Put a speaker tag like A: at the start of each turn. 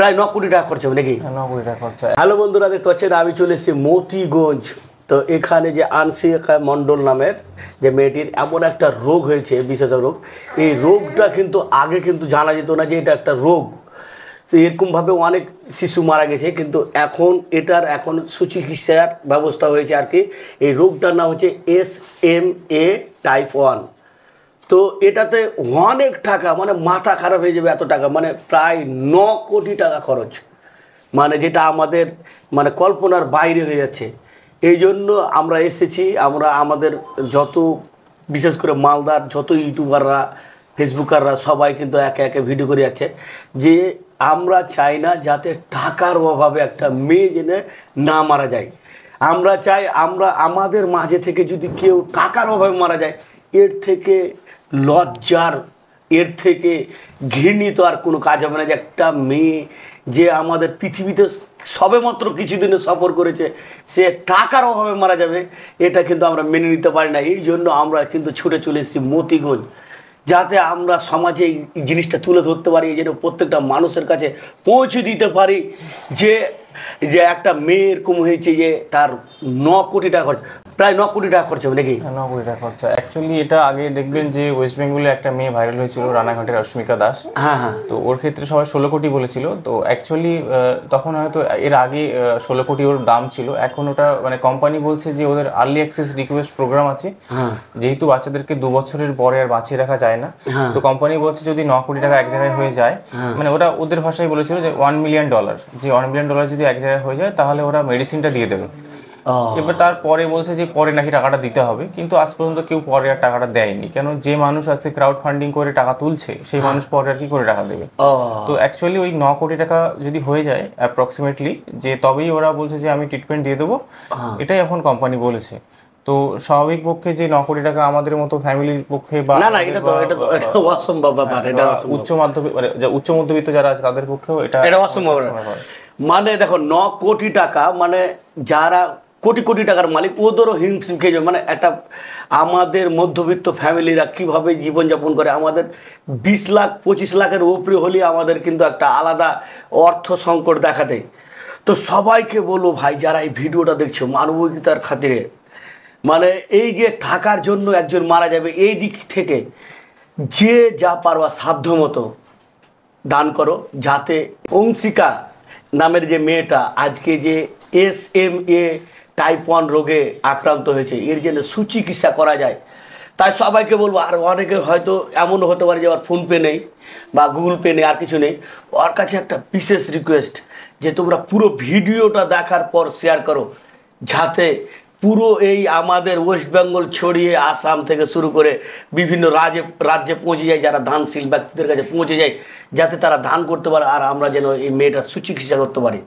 A: প্রায় 9 কোটি টাকা খরচ হবে নাকি?
B: 9 কোটি টাকা খরচা।
A: হ্যালো বন্ধুরা, দেখতে পাচ্ছেন আমি চলে এসেছি মতিগঞ্জ। তো এখানে যে আনসিকা মণ্ডল নামের যে মেয়েটির এমন একটা রোগ হয়েছে, বিশেষ রোগ। এই রোগটা কিন্তু আগে কিন্তু জানা যেত না যে এটা একটা রোগ। তো এরকমভাবে অনেক শিশু মারা গেছে, কিন্তু এখন এটার সুচিকিৎসার ব্যবস্থা হয়েছে আর কি। এই রোগটার নাম হচ্ছে SMA টাইপ 1। তো এটাতে অনেক টাকা, মানে মাথা খারাপ হয়ে যাবে এত টাকা, মানে প্রায় 9 কোটি টাকা খরচ, মানে যেটা আমাদের মানে কল্পনার বাইরে হয়ে যাচ্ছে। এই জন্য আমরা এসেছি, আমরা আমাদের যত বিশেষ করে মালদার যত ইউটিউবাররা ফেসবুকাররা সবাই কিন্তু একে একে ভিডিও করে যাচ্ছে যে আমরা চাই না যাতে টাকার অভাবে একটা মেয়ে জেনে না মারা যায়। আমরা চাই আমাদের মাঝে থেকে যদি কেউ টাকার অভাবে মারা যায়, এর থেকে লজ্জার, এর থেকে ঘৃণিত আর কোনো কাজ হবে না যে একটা মেয়ে যে আমাদের পৃথিবীতে সবেমাত্র কিছুদিনে সফর করেছে সে টাকার অভাবে মারা যাবে। এটা কিন্তু আমরা মেনে নিতে পারি না। এই জন্য আমরা কিন্তু ছুটে চলে এসেছি মতিগঞ্জ, যাতে আমরা সমাজে এই জিনিসটা তুলে ধরতে পারি, এই জন্য প্রত্যেকটা মানুষের কাছে পৌঁছে দিতে পারি যে যে একটা মেয়ে এরকম হয়েছে যে তার 9 কোটি টাকা খরচ, প্রায় 9 কোটি টাকা খরচ হবে নাকি?
B: 9 কোটি টাকা খরচা। অ্যাকচুয়ালি এটা আগে দেখবেন যে ওয়েস্ট বেঙ্গলে একটা মেয়ে ভাইরাল হয়েছিল, রানাঘাটের রশ্মিকা দাস।
A: হ্যাঁ।
B: তো ওর ক্ষেত্রে সবাই 16 কোটি বলেছিল। তো অ্যাকচুয়ালি তখন হয়তো এর আগে 16 কোটি ওর দাম ছিল। এখন ওটা মানে কোম্পানি বলছে যে ওদের আর্লি অ্যাক্সেস রিকোয়েস্ট প্রোগ্রাম আছে, যেহেতু বাচ্চাদেরকে 2 বছরের পরে আর বাঁচিয়ে রাখা যায় না। তো কোম্পানি বলছে যদি 9 কোটি টাকা এক জায়গায় হয়ে যায়, মানে ওরা ওদের ভাষায় বলেছিল যে $1 মিলিয়ন, যে $1 মিলিয়ন যদি এক জায়গায় হয়ে যায় তাহলে ওরা মেডিসিনটা দিয়ে দেবে। এবার তারপরে বলছে যে পরে নাকি টাকাটা দিতে হবে, কিন্তু আজ পর্যন্ত কেউ পরে আর টাকাটা দেয়নি। কেন, যে মানুষ আছে ক্রাউড ফান্ডিং করে টাকা তুলছে সেই মানুষ পরে আর কি করে টাকা দেবে? তো অ্যাকচুয়ালি ওই 9 কোটি টাকা যদি হয়ে যায় অ্যাপ্রক্সিমেটলি, যে তবেই ওরা বলছে যে আমি ট্রিটমেন্ট দিয়ে দেবো, এটাই এখন কোম্পানি বলেছে। তো স্বাভাবিক পক্ষে যে 9 কোটি টাকা আমাদের মতো ফ্যামিলির পক্ষে বা
A: অসম্ভব ব্যাপার, এটা
B: উচ্চ মধ্যবিত্ত যারা আছে তাদের পক্ষেও এটা
A: অসম্ভব। মানে দেখো 9 কোটি টাকা, মানে যারা কোটি কোটি টাকার মালিক ওদেরও হিমশিম খেয়ে যাবে। মানে একটা আমাদের মধ্যবিত্ত ফ্যামিলিরা কীভাবে জীবনযাপন করে, আমাদের 20 লাখ 25 লাখের উপরে হলে আমাদের কিন্তু একটা আলাদা অর্থ সংকট দেখা দেয়। তো সবাইকে বলবো ভাই, যারা এই ভিডিওটা দেখছো, মানবিকতার খাতিরে, মানে এই যে টাকার জন্য একজন মারা যাবে, এই দিক থেকে যে যা পারো সাধ্য মতো দান করো, যাতে অংশিকা নামের যে মেয়েটা আজকে যে SMA টাইপ 1 রোগে আক্রান্ত হয়েছে, এর জন্য সুচিকিৎসা করা যায়। তাই সবাইকে বলবো। আর অনেকে হয়তো এমনও হতে পারে যে আমার ফোনপে নেই বা গুগল পে নেই, আর কিছু নেই, ওর কাছে একটা বিশেষ রিকোয়েস্ট যে তোমরা পুরো ভিডিওটা দেখার পর শেয়ার করো, যাতে পুরো এই আমাদের ওয়েস্ট বেঙ্গল ছড়িয়ে আসাম থেকে শুরু করে বিভিন্ন রাজ্যে পৌঁছে যায়, যারা দানশীল ব্যক্তিদের কাছে পৌঁছে যায়, যাতে তারা দান করতে পারে আর আমরা যেন এই মেয়েটার সুচিকিৎসা করতে পারি।